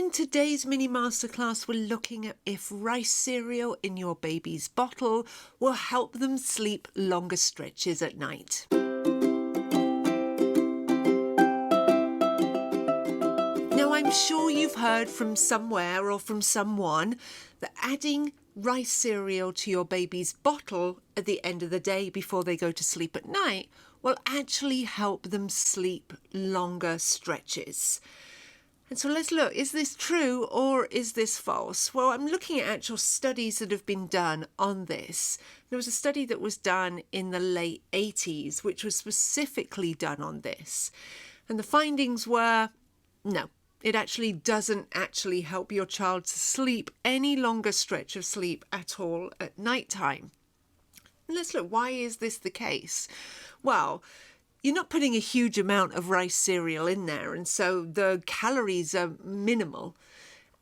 in today's mini masterclass, we're looking at if rice cereal in your baby's bottle will help them sleep longer stretches at night. Now, I'm sure you've heard from somewhere or from someone that adding rice cereal to your baby's bottle at the end of the day before they go to sleep at night will actually help them sleep longer stretches. And so let's look, is this true or is this false? Well, I'm looking at actual studies that have been done on this. There was a study that was done in the late 80s, which was specifically done on this. And the findings were, no, it actually doesn't actually help your child to sleep any longer stretch of sleep at all at night time. And let's look, why is this the case? Well, you're not putting a huge amount of rice cereal in there, and so the calories are minimal.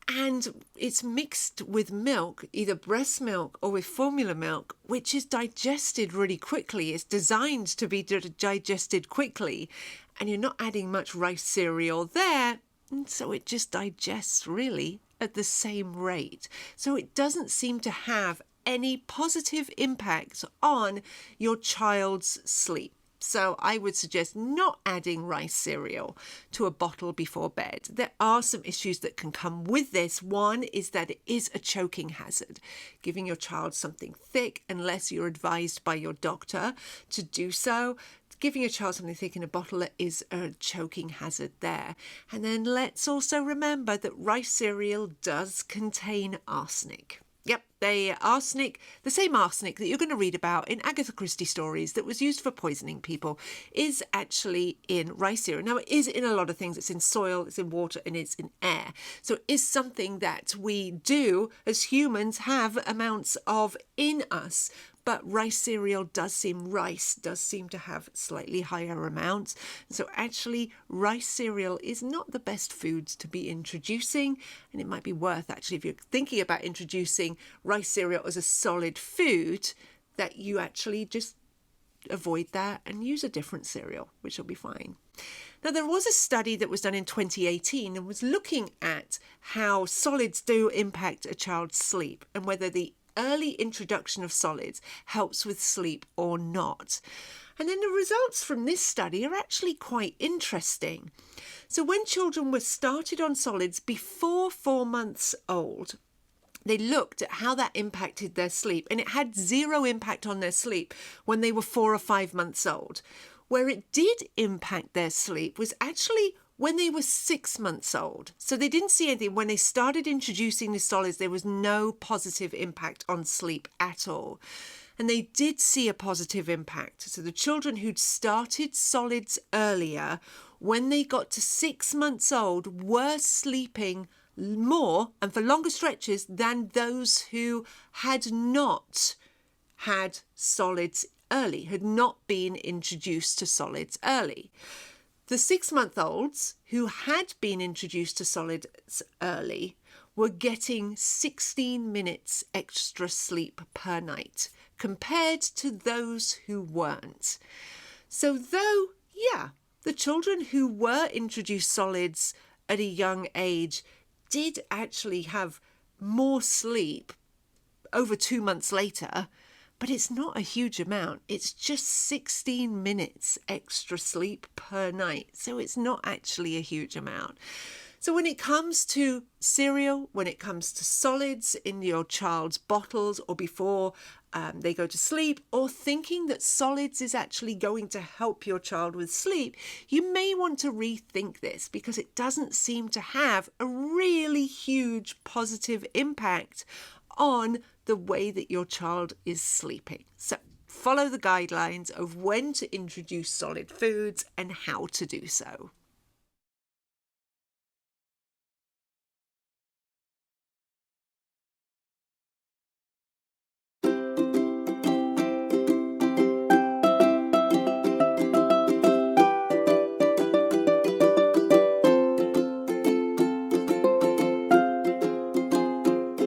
And it's mixed with milk, either breast milk or with formula milk, which is digested really quickly. It's designed to be digested quickly, and you're not adding much rice cereal there, and so it just digests really at the same rate. So it doesn't seem to have any positive impact on your child's sleep. So I would suggest not adding rice cereal to a bottle before bed. There are some issues that can come with this. One is that it is a choking hazard. Giving your child something thick, unless you're advised by your doctor to do so, giving your child something thick in a bottle, is a choking hazard there. And then let's also remember that rice cereal does contain arsenic. Yep, the same arsenic that you're going to read about in Agatha Christie stories that was used for poisoning people is actually in rice cereal. Now, it is in a lot of things. It's in soil, it's in water, and it's in air. So it is something that we do as humans have amounts of in us. But rice cereal does seem to have slightly higher amounts. So actually, rice cereal is not the best foods to be introducing. And it might be worth, actually, if you're thinking about introducing rice cereal as a solid food, that you actually just avoid that and use a different cereal, which will be fine. Now, there was a study that was done in 2018 and was looking at how solids do impact a child's sleep and whether the early introduction of solids helps with sleep or not. And then the results from this study are actually quite interesting. So when children were started on solids before 4 months old, they looked at how that impacted their sleep, and it had zero impact on their sleep when they were 4 or 5 months old. Where it did impact their sleep was actually when they were 6 months old. So they didn't see anything. When they started introducing the solids, there was no positive impact on sleep at all. And they did see a positive impact. So the children who'd started solids earlier, when they got to 6 months old, were sleeping more and for longer stretches than those who had not had solids early, had not been introduced to solids early. The 6-month-olds who had been introduced to solids early were getting 16 minutes extra sleep per night compared to those who weren't. So though, the children who were introduced solids at a young age did actually have more sleep over 2 months later, but it's not a huge amount. It's just 16 minutes extra sleep per night. So it's not actually a huge amount. So when it comes to cereal, when it comes to solids in your child's bottles or before they go to sleep, or thinking that solids is actually going to help your child with sleep, you may want to rethink this because it doesn't seem to have a really huge positive impact on the way that your child is sleeping. So follow the guidelines of when to introduce solid foods and how to do so.